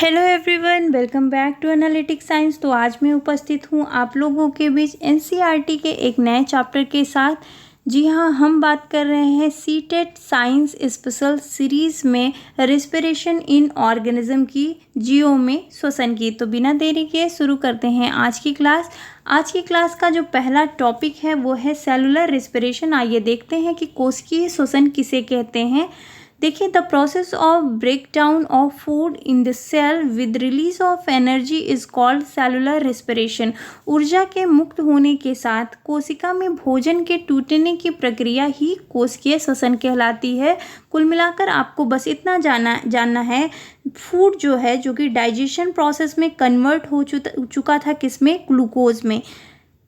Hello everyone, welcome back to analytic science. तो आज मैं उपस्थित हूँ आप लोगों के बीच एनसीईआरटी के एक नए चैप्टर के साथ। जी हाँ, हम बात कर रहे हैं सीटेट साइंस स्पेशल सीरीज़ में रेस्पिरेशन इन ऑर्गेनिज्म की, जियो में श्वसन की। तो बिना देरी के शुरू करते हैं आज की क्लास। आज की क्लास का जो पहला टॉपिक है वो है सेलुलर रेस्पिरेशन। आइए देखते हैं कि कोशिकीय श्वसन किसे कहते हैं। देखिए, the process of break down of food in the cell with release of energy is called cellular respiration. ऊर्जा के मुक्त होने के साथ कोशिका में भोजन के टूटने की प्रक्रिया ही कोशिकीय श्वसन कहलाती है। कुल मिलाकर आपको बस इतना जानना है, फूड जो कि डाइजेशन प्रोसेस में कन्वर्ट हो चुका था किसमें, ग्लूकोज में।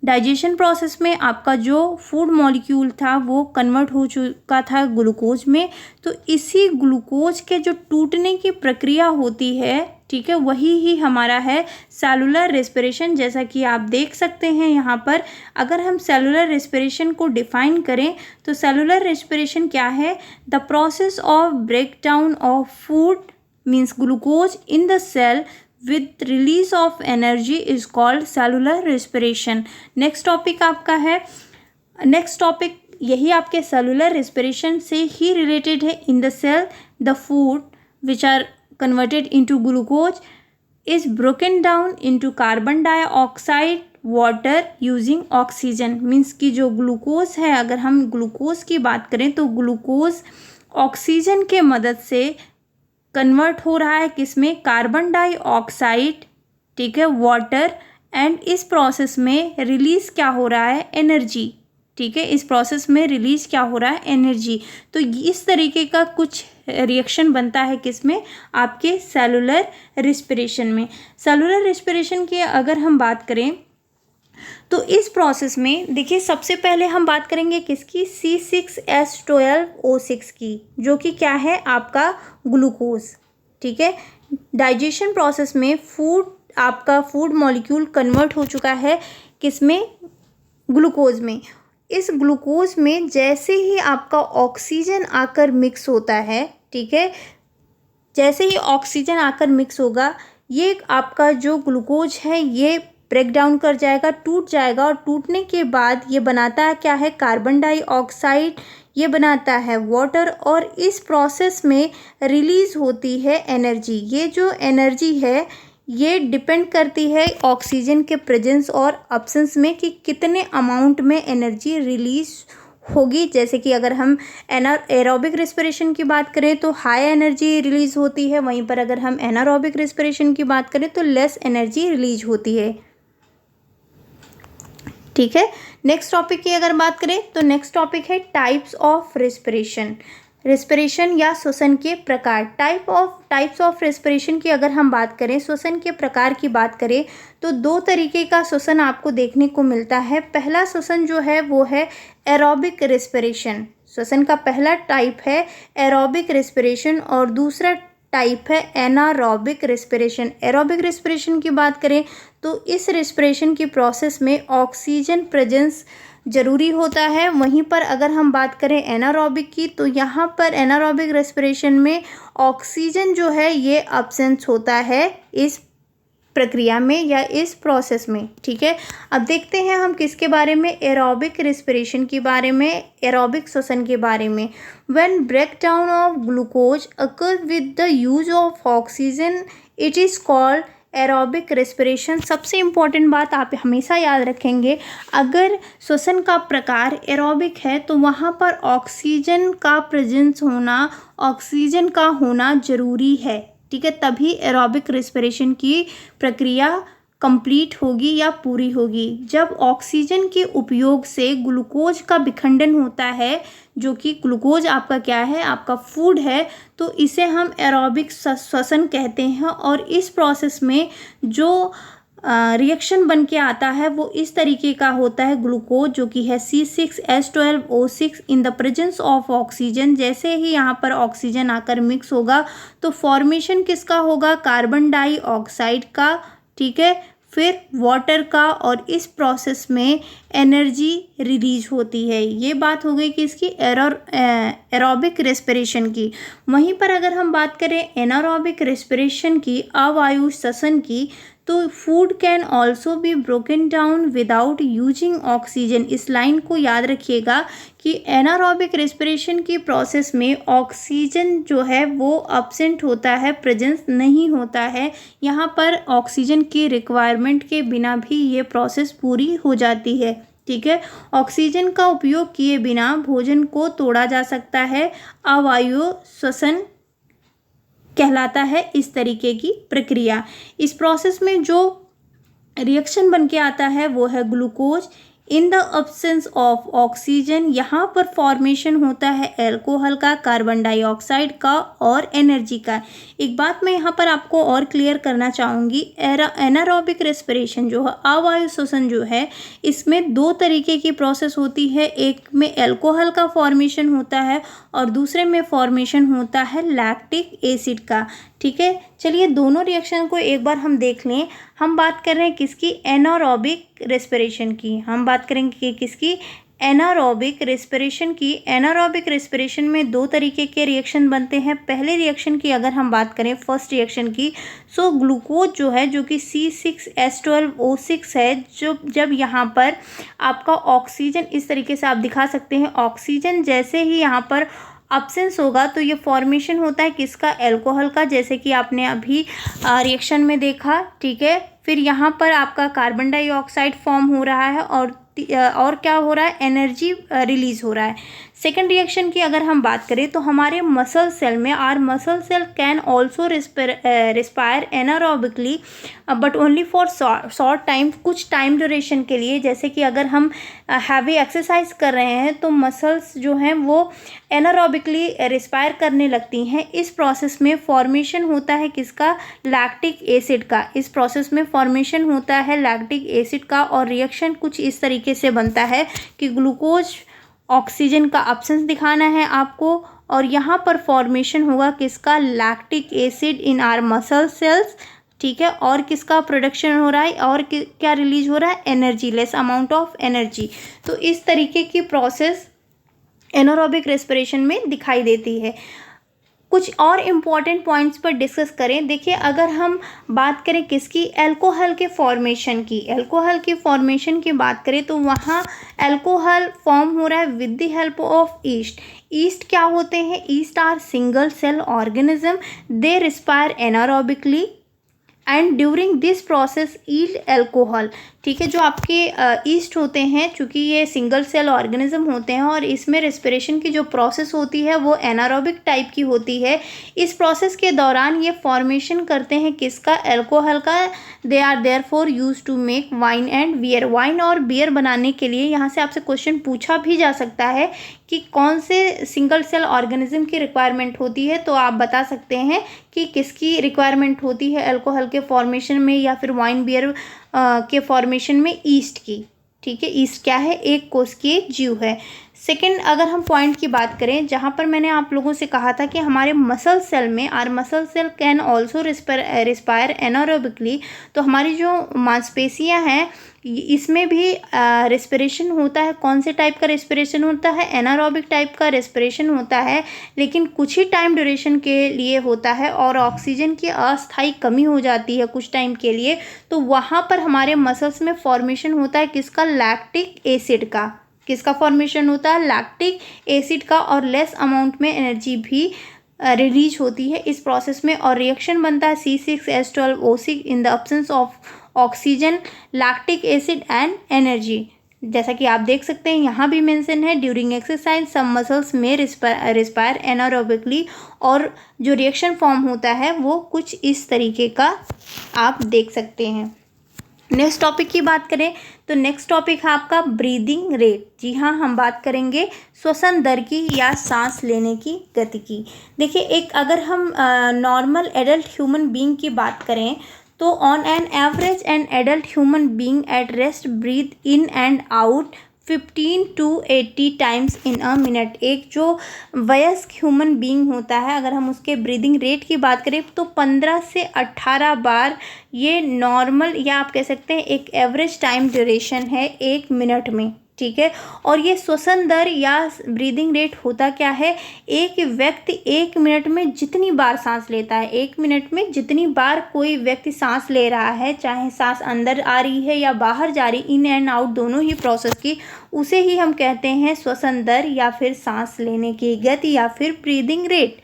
डाइजेशन प्रोसेस में आपका जो फूड मॉलिक्यूल था वो कन्वर्ट हो चुका था ग्लूकोज में। तो इसी ग्लूकोज के जो टूटने की प्रक्रिया होती है, ठीक है, वही ही हमारा है सेलुलर रेस्पिरेशन। जैसा कि आप देख सकते हैं यहाँ पर, अगर हम सेलुलर रेस्पिरेशन को डिफाइन करें तो सेलुलर रेस्पिरेशन क्या है, the process of break down of food means glucose in the cell with release of energy is called cellular respiration। Next topic आपका है, नेक्स्ट टॉपिक यही आपके सेलुलर रेस्पिरेशन से ही रिलेटेड है। In the cell the food which are converted into glucose is broken down into carbon dioxide water using oxygen. Means कि जो glucose है, अगर हम ग्लूकोज की बात करें तो ग्लूकोज ऑक्सीजन के मदद से कन्वर्ट हो रहा है किसमें, कार्बन डाइऑक्साइड, ठीक है, वाटर। एंड इस प्रोसेस में रिलीज क्या हो रहा है, एनर्जी, ठीक है, इस प्रोसेस में रिलीज क्या हो रहा है, एनर्जी। तो इस तरीके का कुछ रिएक्शन बनता है किसमें, आपके सेलुलर रेस्पिरेशन में। सेलुलर रेस्पिरेशन की अगर हम बात करें तो इस प्रोसेस में देखिए, सबसे पहले हम बात करेंगे किसकी, C6H12O6 की, जो कि क्या है, आपका ग्लूकोज, ठीक है। डाइजेशन प्रोसेस में आपका फूड मॉलिक्यूल कन्वर्ट हो चुका है किसमें, ग्लूकोज में। इस ग्लूकोज में जैसे ही आपका ऑक्सीजन आकर मिक्स होता है, ठीक है, जैसे ही ऑक्सीजन आकर मिक्स होगा, ये आपका जो ग्लूकोज है ये ब्रेक डाउन कर जाएगा, टूट जाएगा। और टूटने के बाद ये बनाता है क्या है, कार्बन डाइऑक्साइड, ये बनाता है वाटर। और इस प्रोसेस में रिलीज होती है एनर्जी। ये जो एनर्जी है ये डिपेंड करती है ऑक्सीजन के प्रेजेंस और अब्सेंस में कि कितने अमाउंट में एनर्जी रिलीज होगी। जैसे कि अगर हम एरोबिक रेस्पिरेशन की बात करें तो हाई एनर्जी रिलीज होती है, वहीं पर अगर हम एनारोबिक रेस्पिरेशन की बात करें तो लेस एनर्जी रिलीज होती है, ठीक है। नेक्स्ट टॉपिक की अगर बात करें तो नेक्स्ट टॉपिक है टाइप्स ऑफ रेस्पिरेशन। रेस्पिरेशन या श्वसन के प्रकार, टाइप्स ऑफ रेस्पिरेशन की अगर हम बात करें, श्वसन के प्रकार की बात करें तो दो तरीके का श्वसन आपको देखने को मिलता है। पहला श्वसन जो है वो है एरोबिक रेस्पिरेशन। श्वसन का पहला टाइप है एरोबिक रेस्पिरेशन और दूसरा टाइप है एनारोबिक रेस्पिरेशन। एरोबिक रेस्पिरेशन की बात करें तो इस रेस्पिरेशन की प्रोसेस में ऑक्सीजन प्रेजेंस ज़रूरी होता है। वहीं पर अगर हम बात करें एनारोबिक की तो यहाँ पर एनारोबिक रेस्पिरेशन में ऑक्सीजन जो है ये अब्सेंस होता है इस प्रक्रिया में या इस प्रोसेस में, ठीक है। अब देखते हैं हम किसके बारे में, एरोबिक रेस्पिरेशन के बारे में, एरोबिक श्वसन के बारे में। When break down of glucose occur with the use of oxygen it is called aerobic respiration. सबसे इम्पॉर्टेंट बात आप हमेशा याद रखेंगे, अगर श्वसन का प्रकार एरोबिक है तो वहाँ पर ऑक्सीजन का प्रेजेंस होना, ऑक्सीजन का होना ज़रूरी है, ठीक है, तभी एरोबिक रेस्पिरेशन की प्रक्रिया कंप्लीट होगी या पूरी होगी। जब ऑक्सीजन के उपयोग से ग्लूकोज का विखंडन होता है, जो कि ग्लूकोज आपका क्या है, आपका फूड है, तो इसे हम एरोबिक श्वसन कहते हैं। और इस प्रोसेस में जो रिएक्शन बन के आता है वो इस तरीके का होता है, ग्लूकोज जो कि है C6H12O6 in the presence of oxygen. जैसे ही यहाँ पर ऑक्सीजन आकर मिक्स होगा तो फॉर्मेशन किसका होगा, कार्बन डाइऑक्साइड का, ठीक है, फिर वाटर का, और इस प्रोसेस में एनर्जी रिलीज होती है। ये बात हो गई कि इसकी एरोबिक रेस्पिरेशन की। वहीं पर अगर हम बात करें एनारोबिक रेस्पिरेशन की, अवायु श्वसन की, तो food can also be broken down without using oxygen. इस लाइन को याद रखिएगा कि एनारोबिक रेस्पिरेशन की प्रोसेस में ऑक्सीजन जो है वो अब्सेंट होता है, प्रेजेंस नहीं होता है। यहाँ पर ऑक्सीजन की रिक्वायरमेंट के बिना भी ये प्रोसेस पूरी हो जाती है। ठीक है, ऑक्सीजन का उपयोग किए बिना भोजन को तोड़ा जा सकता है। अवायु श्वसन कहलाता है इस तरीके की प्रक्रिया। इस प्रोसेस में जो रिएक्शन बन के आता है वो है glucose in the absence of oxygen. यहाँ पर फॉर्मेशन होता है अल्कोहल का, कार्बन डाइऑक्साइड का और एनर्जी का। एक बात मैं यहाँ पर आपको और क्लियर करना चाहूँगी, एनारोबिक रेस्पिरेशन जो है, अवायु श्वसन जो है, इसमें दो तरीके की प्रोसेस होती है। एक में अल्कोहल का फॉर्मेशन होता है और दूसरे में फॉर्मेशन होता है लैक्टिक एसिड का। ठीक है, चलिए दोनों रिएक्शन को एक बार हम देख लें। हम बात कर रहे हैं किसकी, एनारोबिक रेस्पिरेशन की। हम बात करेंगे कि किसकी, एनारोबिक रेस्पिरेशन की। एनारोबिक रेस्पिरेशन में दो तरीके के रिएक्शन बनते हैं। पहले रिएक्शन की अगर हम बात करें, फर्स्ट रिएक्शन की, सो ग्लूकोज जो है जो कि C6H12O6 है, जब यहाँ पर आपका ऑक्सीजन, इस तरीके से आप दिखा सकते हैं, ऑक्सीजन जैसे ही यहाँ पर अब्सेंस होगा तो ये फॉर्मेशन होता है किसका, एल्कोहल का, जैसे कि आपने अभी रिएक्शन में देखा। ठीक है, फिर यहाँ पर आपका कार्बन डाइऑक्साइड फॉर्म हो रहा है और क्या हो रहा है, एनर्जी रिलीज हो रहा है। सेकेंड रिएक्शन की अगर हम बात करें तो हमारे मसल सेल में, our muscle cell can also respire anaerobically but only for short time, कुछ टाइम ड्यूरेशन के लिए। जैसे कि अगर हम हैवी एक्सरसाइज कर रहे हैं तो मसल्स जो हैं वो एनारोबिकली रिस्पायर करने लगती हैं। इस प्रोसेस में फॉर्मेशन होता है किसका, लैक्टिक एसिड का। इस प्रोसेस में फॉर्मेशन होता है लैक्टिक एसिड का और रिएक्शन कुछ इस तरीके से बनता है कि ग्लूकोज, ऑक्सीजन का अब्सेंस दिखाना है आपको, और यहाँ पर फॉर्मेशन होगा किसका, lactic acid in are muscle cells. ठीक है, और किसका प्रोडक्शन हो रहा है और क्या रिलीज हो रहा है, energy, less amount of energy. तो इस तरीके की प्रोसेस एनारोबिक रेस्पिरेशन में दिखाई देती है। कुछ और इम्पॉर्टेंट पॉइंट्स पर डिस्कस करें। देखिए, अगर हम बात करें किसकी, अल्कोहल के फॉर्मेशन की, अल्कोहल की फॉर्मेशन की बात करें तो वहाँ अल्कोहल फॉर्म हो रहा है with the help of yeast. Yeast क्या होते हैं, yeast are single cell organism, they respire anaerobically and during this process yield alcohol. ठीक है, जो आपके ईस्ट होते हैं, चूँकि ये सिंगल सेल ऑर्गेनिज्म होते हैं और इसमें रेस्पिरेशन की जो प्रोसेस होती है वो एनारोबिक टाइप की होती है। इस प्रोसेस के दौरान ये फॉर्मेशन करते हैं किसका, अल्कोहल का। They are therefore used to make wine and beer. Wine और बियर बनाने के लिए यहाँ से आपसे क्वेश्चन पूछा भी जा सकता है कि कौन से सिंगल सेल ऑर्गेनिज्म की रिक्वायरमेंट होती है, तो आप बता सकते हैं कि किसकी रिक्वायरमेंट होती है अल्कोहल के फॉर्मेशन में या फिर वाइन बियर के फॉर्मेशन में, ईस्ट की। ठीक है, ईस्ट क्या है, एक कोशिकीय जीव है। सेकंड, अगर हम पॉइंट की बात करें, जहाँ पर मैंने आप लोगों से कहा था कि हमारे मसल सेल में, our muscle cell can also respire anaerobically, तो हमारी जो मांसपेशियाँ हैं इसमें भी रेस्पिरेशन होता है। कौन से टाइप का रेस्पिरेशन होता है, एनारोबिक टाइप का रेस्पिरेशन होता है, लेकिन कुछ ही टाइम ड्यूरेशन के लिए होता है और ऑक्सीजन की अस्थायी कमी हो जाती है कुछ टाइम के लिए, तो वहाँ पर हमारे मसल्स में फॉर्मेशन होता है किसका, लैक्टिक एसिड का। किसका फॉर्मेशन होता है, लैक्टिक एसिड का, और लेस अमाउंट में एनर्जी भी रिलीज होती है इस प्रोसेस में, और रिएक्शन बनता है C6H12O6 in the absence of oxygen, lactic acid and energy. जैसा कि आप देख सकते हैं यहाँ भी मेंशन है, ड्यूरिंग एक्सरसाइज सम मसल्स में रिस्पायर एनारोबिकली, और जो रिएक्शन फॉर्म होता है वो कुछ इस तरीके का आप देख सकते हैं। नेक्स्ट टॉपिक की बात करें तो नेक्स्ट टॉपिक है आपका ब्रीदिंग रेट। जी हाँ, हम बात करेंगे श्वसन दर की या सांस लेने की गति की। देखिए, एक अगर हम नॉर्मल एडल्ट ह्यूमन बीइंग की बात करें तो on an average an adult human being at rest breathe in and out 15 to 80 times in a minute. एक जो वयस्क ह्यूमन बीइंग होता है, अगर हम उसके ब्रीदिंग रेट की बात करें तो 15 से 18 बार ये नॉर्मल, या आप कह सकते हैं एक एवरेज टाइम ड्यूरेशन है 1 मिनट में, ठीक है। और ये श्वसन दर या ब्रीदिंग रेट होता क्या है, एक व्यक्ति 1 मिनट में जितनी बार सांस लेता है, 1 मिनट में जितनी बार कोई व्यक्ति सांस ले रहा है, चाहे सांस अंदर आ रही है या बाहर जा रही, इन एंड आउट दोनों ही प्रोसेस की, उसे ही हम कहते हैं श्वसन दर या फिर सांस लेने की गति या फिर breathing rate.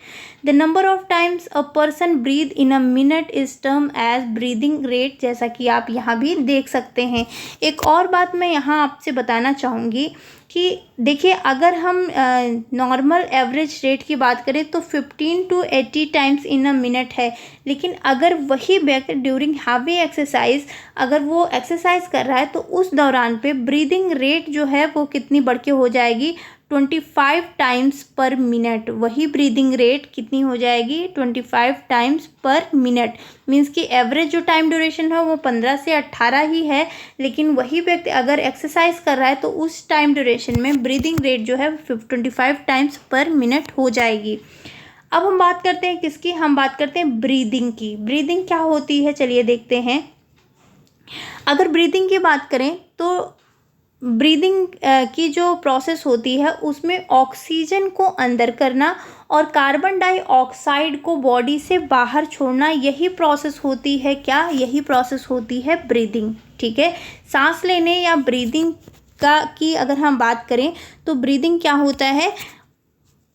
The number of times a person breathe in a minute is term as breathing rate, जैसा कि आप यहाँ भी देख सकते हैं। एक और बात मैं यहाँ आपसे बताना चाहूँगी कि देखिए, अगर हम नॉर्मल एवरेज रेट की बात करें तो 15 to 80 times in a minute है, लेकिन अगर वही व्यक्ति ड्यूरिंग हैवी एक्सरसाइज, अगर वो एक्सरसाइज कर रहा है तो उस दौरान पे ब्रीदिंग रेट जो है वो कितनी बढ़ के हो जाएगी, 25 टाइम्स पर मिनट। वही ब्रीदिंग रेट कितनी हो जाएगी, 25 टाइम्स पर मिनट। मीन्स कि एवरेज जो टाइम ड्यूरेशन है वो 15 से 18 ही है, लेकिन वही व्यक्ति अगर एक्सरसाइज कर रहा है तो उस टाइम ड्यूरेशन में ब्रीदिंग रेट जो है 25 टाइम्स पर मिनट हो जाएगी। अब हम बात करते हैं किसकी, हम बात करते हैं ब्रीदिंग की। ब्रीदिंग क्या होती है, चलिए देखते हैं। अगर ब्रीदिंग की बात करें तो ब्रीदिंग की जो प्रोसेस होती है उसमें ऑक्सीजन को अंदर करना और कार्बन डाइऑक्साइड को बॉडी से बाहर छोड़ना, यही प्रोसेस होती है क्या, यही प्रोसेस होती है ब्रीदिंग, ठीक है। सांस लेने या ब्रीदिंग की अगर हम बात करें तो ब्रीदिंग क्या होता है,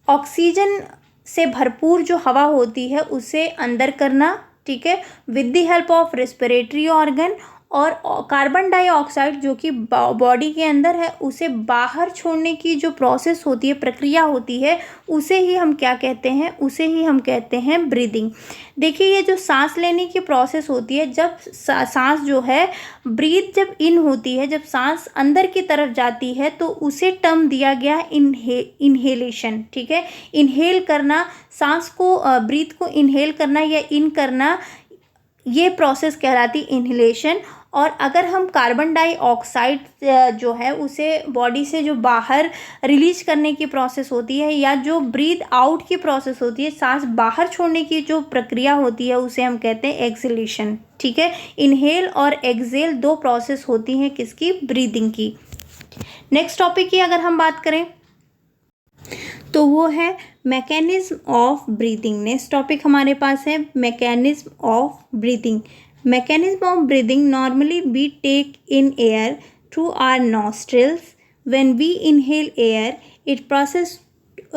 ऑक्सीजन से भरपूर जो हवा होती है उसे अंदर करना, ठीक है, with the help of respiratory organ, और कार्बन डाइऑक्साइड जो कि बॉडी के अंदर है उसे बाहर छोड़ने की जो प्रोसेस होती है, प्रक्रिया होती है, उसे ही हम क्या कहते हैं, उसे ही हम कहते हैं ब्रीदिंग। देखिए, ये जो सांस लेने की प्रोसेस होती है, जब सांस जो है ब्रीथ जब इन होती है, जब सांस अंदर की तरफ जाती है तो उसे टर्म दिया गया इनहेलेशन, ठीक है। इनहेल करना, सांस को ब्रीथ को इनहेल करना या इन करना, ये प्रोसेस कहलाती इनहेलेशन। और अगर हम कार्बन डाइऑक्साइड जो है उसे बॉडी से जो बाहर रिलीज करने की प्रोसेस होती है, या जो ब्रीथ आउट की प्रोसेस होती है, सांस बाहर छोड़ने की जो प्रक्रिया होती है, उसे हम कहते हैं एक्सहेलेशन, ठीक है। इनहेल और एक्सहेल दो प्रोसेस होती हैं किसकी, ब्रीदिंग की। नेक्स्ट टॉपिक की अगर हम बात करें तो वो है mechanism of breathing. Next topic हमारे पास है mechanism of breathing. Mechanism of breathing normally we take in air through our nostrils. When we inhale air, it passes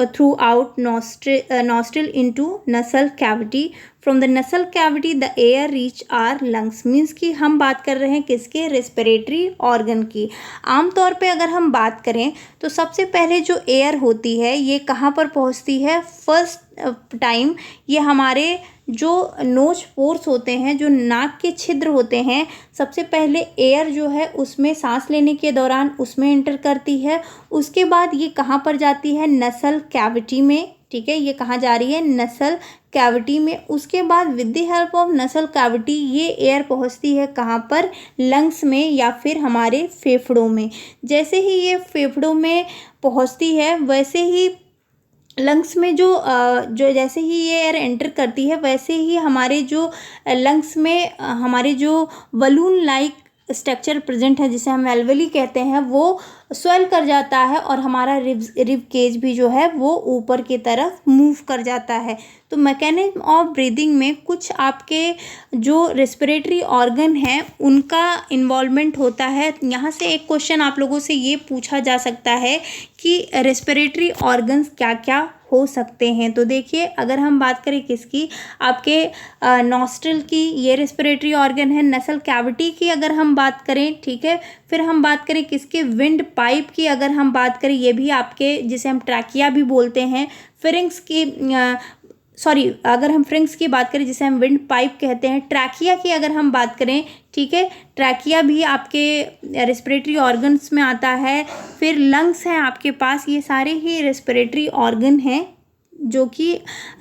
throughout nostril into nasal cavity. From the nasal cavity, the air reach our lungs. Means कि हम बात कर रहे हैं किसके, respiratory organ की। आमतौर पे अगर हम बात करें तो सबसे पहले जो एयर होती है ये कहाँ पर पहुँचती है, फर्स्ट टाइम ये हमारे जो नोज पोर्स होते हैं, जो नाक के छिद्र होते हैं, सबसे पहले एयर जो है उसमें सांस लेने के दौरान उसमें एंटर करती है। उसके बाद ये कहाँ पर जाती है, नसल कैविटी में, ठीक है। ये कहाँ जा रही है, नसल कैविटी में। उसके बाद विद द हेल्प ऑफ नसल कैविटी ये एयर पहुँचती है कहाँ पर, लंग्स में या फिर हमारे फेफड़ों में। जैसे ही ये फेफड़ों में पहुँचती है वैसे ही लंग्स में जो जैसे ही ये एयर एंटर करती है वैसे ही हमारे जो लंग्स में हमारे जो बलून लाइक स्ट्रक्चर प्रेजेंट है, जिसे हम एल्वेली कहते हैं, वो स्वेल कर जाता है और हमारा रिब केज भी जो है वो ऊपर की तरफ मूव कर जाता है। तो मैकेनिज्म ऑफ ब्रीदिंग में कुछ आपके जो रेस्पिरेटरी ऑर्गन हैं उनका इन्वॉल्वमेंट होता है। यहाँ से एक क्वेश्चन आप लोगों से ये पूछा जा सकता है कि रेस्पिरेटरी ऑर्गन्स क्या क्या हो सकते हैं। तो देखिए, अगर हम बात करें किसकी, आपके नॉस्ट्रल की, ये रेस्पिरेटरी ऑर्गन है। नसल कैविटी की अगर हम बात करें, ठीक है। फिर हम बात करें किसके, विंड पाइप की अगर हम बात करें, ये भी आपके, जिसे हम ट्रैकिया भी बोलते हैं। फ्रिंक्स की अगर हम फ्रिंक्स की बात करें जिसे हम विंड पाइप कहते हैं। ट्रैकिया की अगर हम बात करें, ठीक है, ट्रैकिया भी आपके रेस्पिरेटरी ऑर्गन्स में आता है। फिर लंग्स हैं आपके पास, ये सारे ही रेस्पिरेटरी ऑर्गन हैं जो कि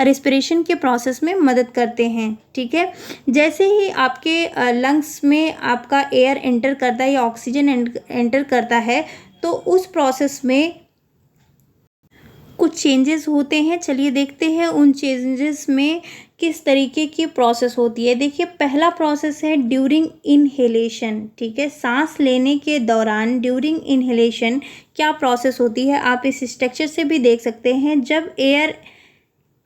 रेस्पिरेशन के प्रोसेस में मदद करते हैं, ठीक है। जैसे ही आपके लंग्स में आपका एयर एंटर करता है या ऑक्सीजन एंटर करता है तो उस प्रोसेस में कुछ चेंजेस होते हैं। चलिए देखते हैं उन चेंजेस में किस तरीके की प्रोसेस होती है। देखिए पहला प्रोसेस है ड्यूरिंग इनहेलेशन, ठीक है, सांस लेने के दौरान ड्यूरिंग इनहेलेशन क्या प्रोसेस होती है आप इस स्ट्रक्चर से भी देख सकते हैं। जब एयर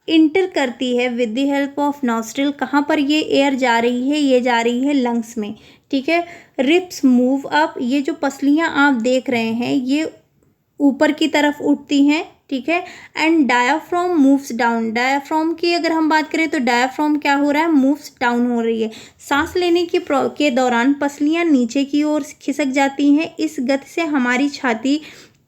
इंटर करती है with the help of nostril, कहाँ पर ये एयर जा रही है, ये जा रही है लंग्स में, ठीक है। रिप्स मूव अप, ये जो पसलियाँ आप देख रहे हैं ये ऊपर की तरफ उठती हैं, ठीक है। And diaphragm moves down, diaphragm की अगर हम बात करें तो डायाफ्राम क्या हो रहा है, मूव्स डाउन हो रही है। सांस लेने के दौरान पसलियाँ नीचे की ओर खिसक जाती हैं। इस गति से हमारी छाती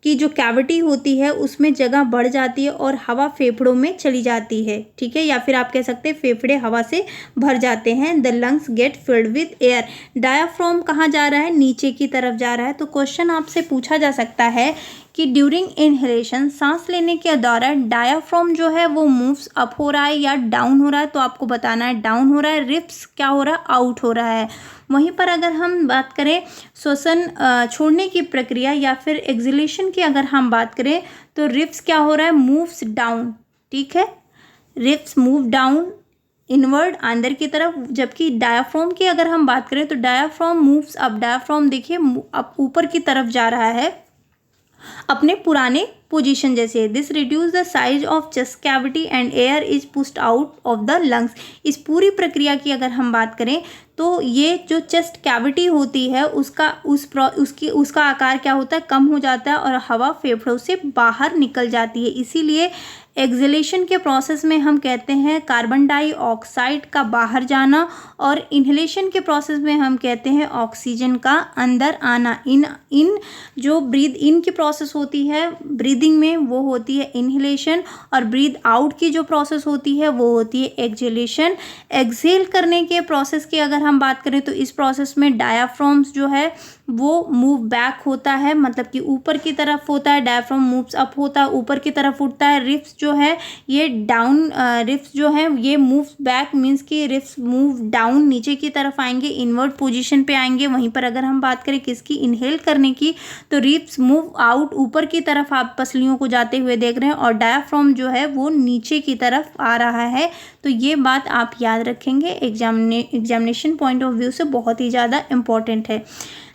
की जो कैविटी होती है उसमें जगह बढ़ जाती है और हवा फेफड़ों में चली जाती है, ठीक है, या फिर आप कह सकते हैं फेफड़े हवा से भर जाते हैं। The lungs get filled with air. Diaphragm कहाँ जा रहा है, नीचे की तरफ जा रहा है। तो क्वेश्चन आपसे पूछा जा सकता है कि ड्यूरिंग इनहेलेशन, सांस लेने के दौरान डायाफ्राम जो है वो मूव्स अप हो रहा है या डाउन हो रहा है, तो आपको बताना है डाउन हो रहा है। रिप्स क्या हो रहा है, आउट हो रहा है। वहीं पर अगर हम बात करें श्वसन छोड़ने की प्रक्रिया या फिर एक्सहेलेशन की अगर हम बात करें तो रिप्स क्या हो रहा है, मूव्स डाउन, ठीक है, रिप्स मूव डाउन इनवर्ड अंदर की तरफ। जबकि डायाफ्राम की अगर हम बात करें तो डायाफ्राम मूव्स अप, डायाफ्राम देखिए अब ऊपर की तरफ जा रहा है अपने पुराने पोजीशन जैसे। This reduce the size of chest cavity and air is pushed out of the lungs. इस पूरी प्रक्रिया की अगर हम बात करें तो ये जो चेस्ट कैविटी होती है उसका आकार क्या होता है, कम हो जाता है और हवा फेफड़ों से बाहर निकल जाती है। इसीलिए एक्सहेलेशन के प्रोसेस में हम कहते हैं कार्बन डाइऑक्साइड का बाहर जाना और इन्हेलेशन के प्रोसेस में हम कहते हैं ऑक्सीजन का अंदर आना। इन जो ब्रीद इन की प्रोसेस होती है ब्रीदिंग में वो होती है इन्हेलेशन और ब्रीद आउट की जो प्रोसेस होती है वो होती है एक्सहेलेशन। एक्सहेल करने के प्रोसेस की अगर हम बात करें तो इस प्रोसेस में डायाफ्राम्स जो है वो मूव बैक होता है, मतलब कि ऊपर की तरफ होता है। डायाफ्राम मूव्स अप होता है, ऊपर की तरफ उठता है। रिप्स जो है ये डाउन, रिप्स जो है ये मूव बैक मीन्स कि रिप्स मूव डाउन, नीचे की तरफ आएंगे, इनवर्ट पोजीशन पे आएंगे। वहीं पर अगर हम बात करें किसकी, इनहेल करने की, तो रिप्स मूव आउट, ऊपर की तरफ आप पसलियों को जाते हुए देख रहे हैं और डायाफ्राम जो है वो नीचे की तरफ आ रहा है। तो ये बात आप याद रखेंगे, एग्जामिनेशन पॉइंट ऑफ व्यू से बहुत ही ज़्यादा इम्पॉर्टेंट है।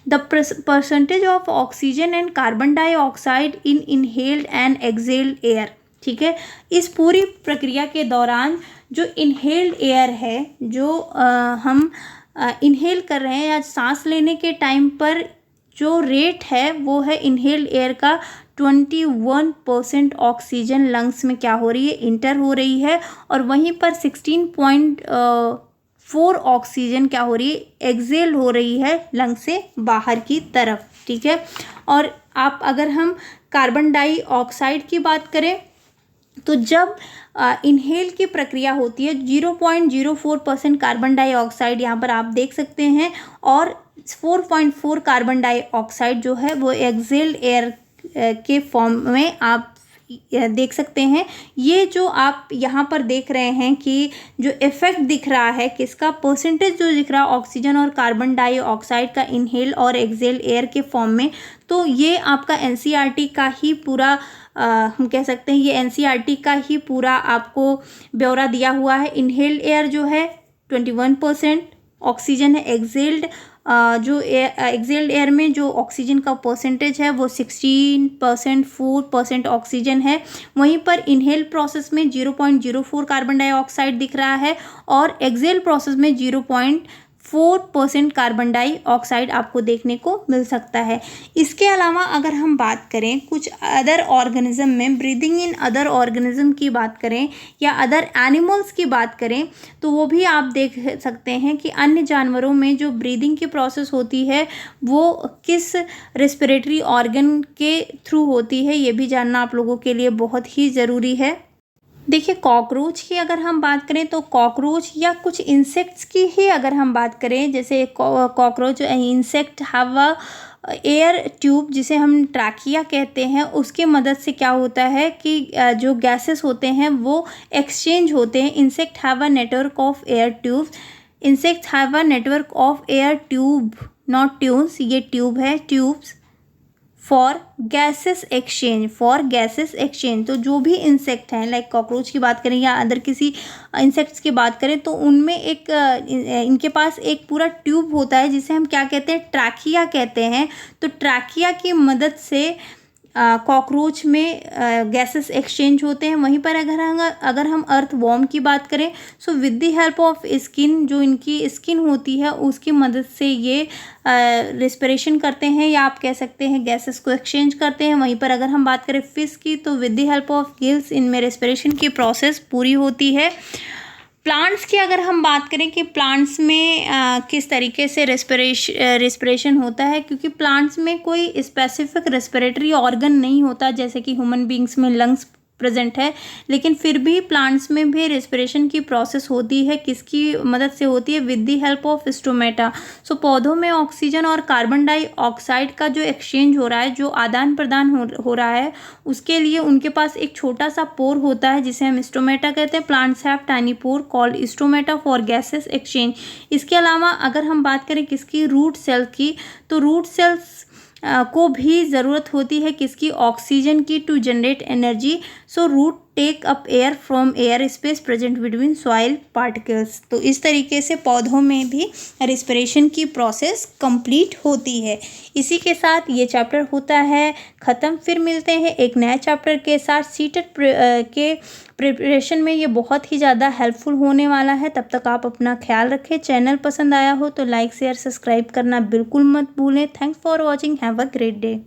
The percentage of oxygen and carbon dioxide in inhaled and exhaled air, ठीक है। इस पूरी प्रक्रिया के दौरान जो इनहेल्ड एयर है, जो हम इनहेल कर रहे हैं या सांस लेने के टाइम पर जो रेट है वो है इनहेल्ड एयर का 21% ऑक्सीजन लंग्स में क्या हो रही है, इंटर हो रही है और वहीं पर 16.4 ऑक्सीजन क्या हो रही है, एक्सहेल हो रही है लंग से बाहर की तरफ, ठीक है। और आप अगर हम कार्बन डाइऑक्साइड की बात करें तो जब इनहेल की प्रक्रिया होती है 0.04% कार्बन डाइऑक्साइड यहाँ पर आप देख सकते हैं और 4.4 कार्बन डाइऑक्साइड जो है वो एक्सहेल्ड एयर के फॉर्म में आप देख सकते हैं। ये जो आप यहाँ पर देख रहे हैं कि जो इफेक्ट दिख रहा है किसका, परसेंटेज जो दिख रहा है ऑक्सीजन और कार्बन डाइऑक्साइड का इनहेल और एक्सहेल एयर के फॉर्म में, तो ये आपका एनसीईआरटी का ही पूरा हम कह सकते हैं ये एनसीईआरटी का ही पूरा आपको ब्यौरा दिया हुआ है। इनहेल्ड एयर जो है 21% ऑक्सीजन है, एक्सहेल्ड जो एक्सहेल्ड एयर में जो ऑक्सीजन का परसेंटेज है वो 16.4% ऑक्सीजन है। वहीं पर इनहेल प्रोसेस में 0.04 कार्बन डाइऑक्साइड दिख रहा है और एक्सहेल प्रोसेस में 0.4% कार्बन डाइऑक्साइड आपको देखने को मिल सकता है। इसके अलावा अगर हम बात करें कुछ अदर ऑर्गेनिज्म में, ब्रीदिंग इन अदर ऑर्गेनिज्म की बात करें या अदर एनिमल्स की बात करें तो वो भी आप देख सकते हैं कि अन्य जानवरों में जो ब्रीदिंग की प्रोसेस होती है वो किस रेस्पिरेटरी ऑर्गन के थ्रू होती है, ये भी जानना आप लोगों के लिए बहुत ही ज़रूरी है। देखिए कॉकरोच की अगर हम बात करें तो कॉकरोच या कुछ इंसेक्ट्स की ही अगर हम बात करें, जैसे cockroach insect have a air tube जिसे हम ट्रैकिया कहते हैं, उसके मदद से क्या होता है कि जो गैसेस होते हैं वो एक्सचेंज होते हैं। Insect have a network of air tubes, insect have a network of air tube, not tubes, ये ट्यूब है, tubes for gases exchange, for gases exchange. तो जो भी इंसेक्ट हैं, लाइक कॉकरोच की बात करें या अदर किसी इंसेक्ट्स की बात करें, तो उनमें एक इनके पास एक पूरा ट्यूब होता है जिसे हम क्या कहते हैं, ट्रैकिया कहते हैं। तो ट्रैकिया की मदद से कॉकरोच में गैसेस एक्सचेंज होते हैं। वहीं पर अगर हम अर्थ वॉर्म की बात करें, so with the help of skin, जो इनकी स्किन होती है उसकी मदद से ये रिस्पिरेशन करते हैं, या आप कह सकते हैं गैसेस को एक्सचेंज करते हैं। वहीं पर अगर हम बात करें फिश की, तो with the help of gills इनमें रेस्पिरेशन की प्रोसेस पूरी होती है। प्लांट्स की अगर हम बात करें कि प्लांट्स में किस तरीके से रेस्पिरेशन होता है, क्योंकि प्लांट्स में कोई स्पेसिफिक रेस्पिरेटरी ऑर्गन नहीं होता, जैसे कि ह्यूमन बींग्स में लंग्स प्रेजेंट है, लेकिन फिर भी प्लांट्स में भी रेस्पिरेशन की प्रोसेस होती है। किसकी मदद से होती है, with the help of stomata. So पौधों में ऑक्सीजन और कार्बन डाइऑक्साइड का जो एक्सचेंज हो रहा है, जो आदान प्रदान हो रहा है, उसके लिए उनके पास एक छोटा सा पोर होता है जिसे हम स्टोमेटा कहते हैं। Plants have tiny pore called stomata for gases exchange. इसके अलावा अगर हम बात करें किसकी, रूट सेल की, तो रूट सेल्स को भी ज़रूरत होती है किसकी, ऑक्सीजन की, to generate energy. So root take up air from air space present between soil particles. तो इस तरीके से पौधों में भी रिस्पिरेशन की प्रोसेस कंप्लीट होती है। इसी के साथ ये चैप्टर होता है ख़त्म। फिर मिलते हैं एक नए चैप्टर के साथ। सीटेट के प्रिपरेशन में ये बहुत ही ज़्यादा हेल्पफुल होने वाला है। तब तक आप अपना ख्याल रखें। चैनल पसंद आया हो तो लाइक शेयर सब्सक्राइब करना बिल्कुल मत भूलें। Thanks for watching, have a great day.